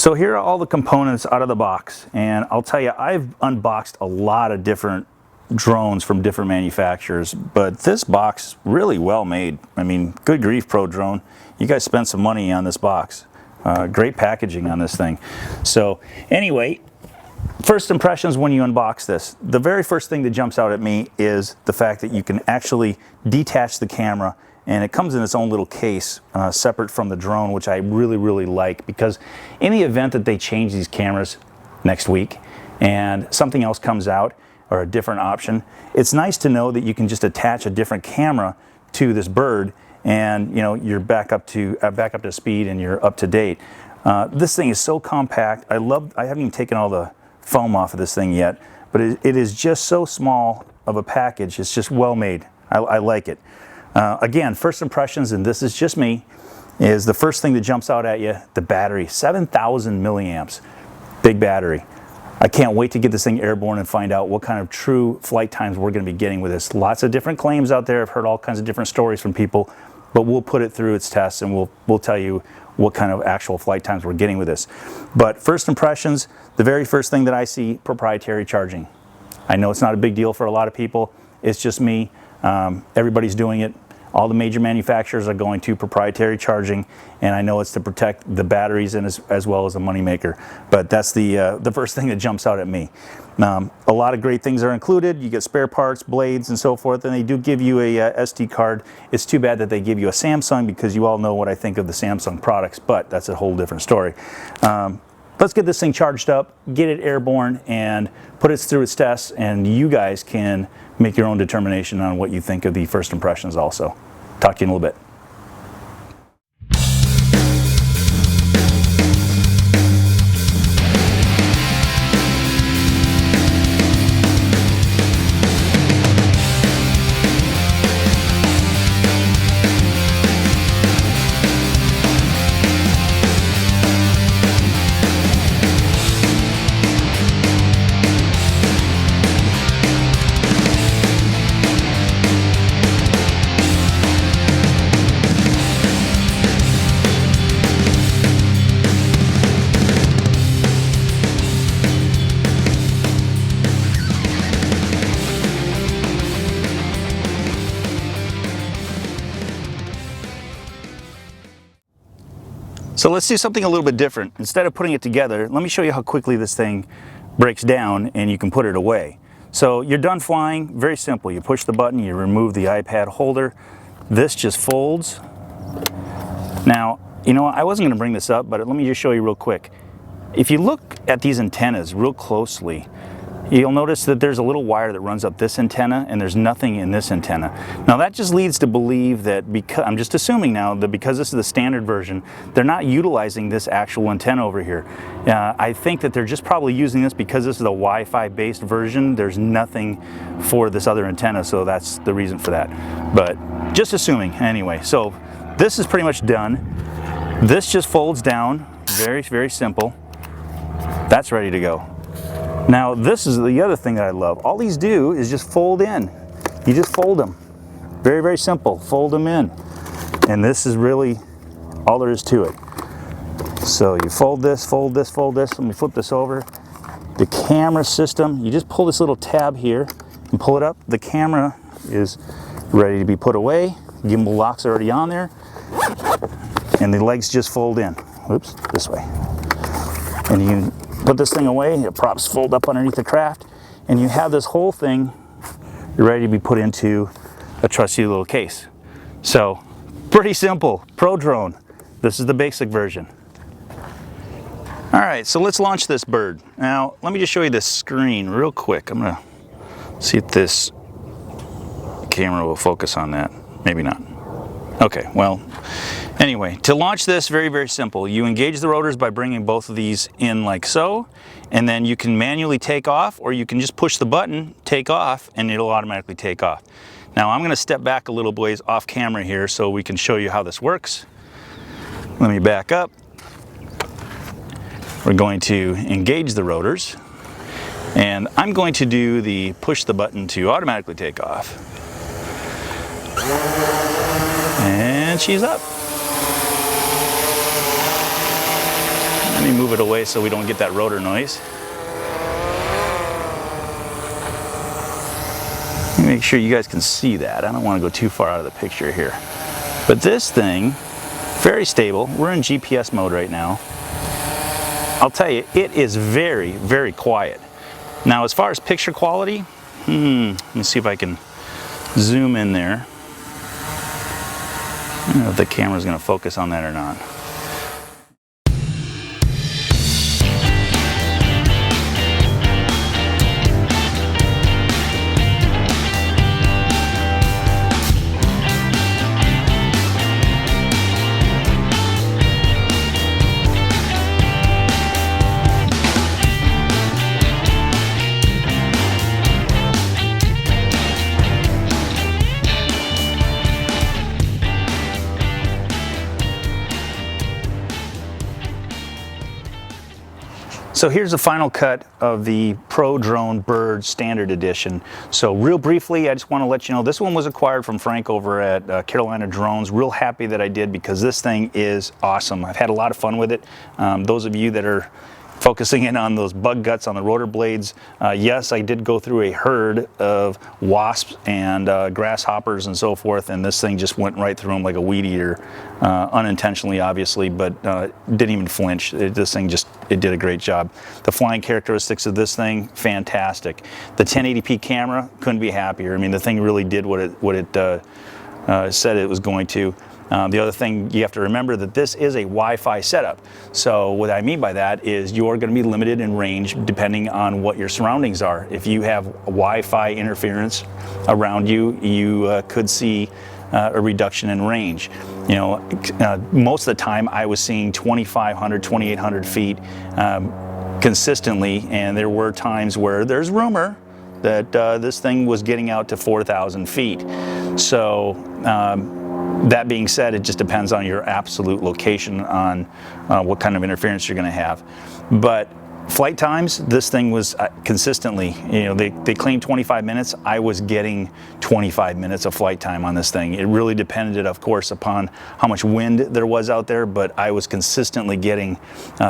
So here are all the components out of the box, and I'll tell you, I've unboxed a lot of different drones from different manufacturers, but this box really well made. I mean, good grief, Prodrone, you guys spent some money on this box. Great packaging on this thing. So anyway, first impressions when you unbox this. The very first thing that jumps out at me is the fact that you can actually detach the camera, and it comes in its own little case separate from the drone, which I really like, because in the event that they change these cameras next week and something else comes out or a different option, it's nice to know that you can just attach a different camera to this Byrd, and you know, you're back up to speed and you're up to date. This thing is so compact. I haven't even taken all the foam off of this thing yet, but it is just so small of a package. It's just well made. I like it. Again, first impressions, and this is just me, is the first thing that jumps out at you, the battery. 7,000 milliamps, big battery. I can't wait to get this thing airborne and find out what kind of true flight times we're going to be getting with this. Lots of different claims out there. I've heard all kinds of different stories from people, but we'll put it through its tests and we'll tell you what kind of actual flight times we're getting with this. But first impressions, the very first thing that I see, proprietary charging. I know it's not a big deal for a lot of people. It's just me. Everybody's doing it. All the major manufacturers are going to proprietary charging, and I know it's to protect the batteries and as well as a moneymaker. But that's the first thing that jumps out at me. A lot of great things are included. You get spare parts, blades, and so forth, and they do give you a SD card. It's too bad that they give you a Samsung, because you all know what I think of the Samsung products, but that's a whole different story. Let's get this thing charged up, get it airborne, and put it through its tests, and you guys can make your own determination on what you think of the first impressions also. Talk to you in a little bit. So let's do something a little bit different. Instead of putting it together, let me show you how quickly this thing breaks down and you can put it away. So you're done flying, very simple. You push the button, you remove the iPad holder. This just folds. Now, you know, I wasn't gonna bring this up, but let me just show you real quick. If you look at these antennas real closely, you'll notice that there's a little wire that runs up this antenna, and there's nothing in this antenna. Now that just leads to believe that, because I'm just assuming now that because this is the standard version, they're not utilizing this actual antenna over here. I think that they're just probably using this because this is a Wi-Fi based version. There's nothing for this other antenna, so that's the reason for that. But just assuming anyway. So this is pretty much done. This just folds down, very simple. That's ready to go. Now this is the other thing that I love. All these do is just fold in. You just fold them. Very simple. Fold them in. And this is really all there is to it. So you fold this, fold this, fold this. Let me flip this over. The camera system, you just pull this little tab here and pull it up. The camera is ready to be put away. Gimbal lock's already on there. And the legs just fold in. Oops, this way. And you can put this thing away, the props fold up underneath the craft, and you have this whole thing ready to be put into a trusty little case. So, pretty simple. Prodrone. This is the basic version. Alright, so let's launch this Byrd. Now, let me just show you this screen real quick. I'm going to see if this camera will focus on that. Maybe not. Okay, well, anyway, to launch this, very simple. You engage the rotors by bringing both of these in like so, and then you can manually take off, or you can just push the button, take off, and it'll automatically take off. Now I'm going to step back a little ways off camera here so we can show you how this works. Let me back up. We're going to engage the rotors, and I'm going to do the push the button to automatically take off. And she's up. Let me move it away so we don't get that rotor noise. Let me make sure you guys can see that. I don't want to go too far out of the picture here. But this thing, very stable. We're in GPS mode right now. I'll tell you, it is very, very quiet. Now, as far as picture quality, let me see if I can zoom in there. I don't know if the camera's going to focus on that or not. So here's the final cut of the Prodrone Byrd Standard Edition. So real briefly, I just want to let you know this one was acquired from Frank over at Carolina Drones. Real happy that I did because this thing is awesome. I've had a lot of fun with it. Those of you that are focusing in on those bug guts on the rotor blades, yes, I did go through a herd of wasps and grasshoppers and so forth, and this thing just went right through them like a weed eater, unintentionally obviously, but didn't even flinch. This thing just, it did a great job. The flying characteristics of this thing, fantastic. The 1080p camera, couldn't be happier. I mean, the thing really did what it said it was going to. The other thing you have to remember that this is a Wi-Fi setup. So what I mean by that is you're going to be limited in range depending on what your surroundings are. If you have Wi-Fi interference around you, you could see a reduction in range. You know, most of the time I was seeing 2,500, 2,800 feet consistently, and there were times where there's rumor that this thing was getting out to 4,000 feet. So that being said, it just depends on your absolute location on what kind of interference you're going to have. But flight times, this thing was consistently, you know, they claimed 25 minutes. I was getting 25 minutes of flight time on this thing. It really depended, of course, upon how much wind there was out there, but I was consistently getting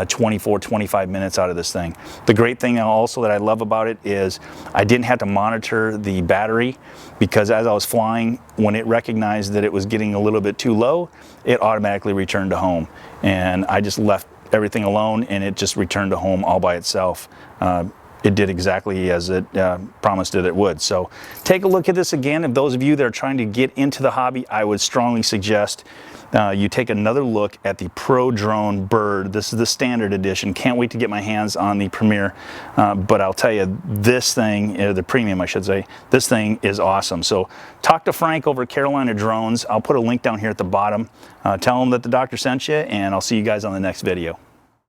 24, 25 minutes out of this thing. The great thing also that I love about it is I didn't have to monitor the battery, because as I was flying, when it recognized that it was getting a little bit too low, it automatically returned to home. And I just left everything alone, and it just returned to home all by itself. It did exactly as it promised it would. So take a look at this again. If those of you that are trying to get into the hobby, I would strongly suggest you take another look at the Prodrone Byrd. This is the standard edition. Can't wait to get my hands on the Premier, but I'll tell you, this thing, the premium I should say, this thing is awesome. So talk to Frank over at Carolina Drones. I'll put a link down here at the bottom. Tell him that the doctor sent you, and I'll see you guys on the next video.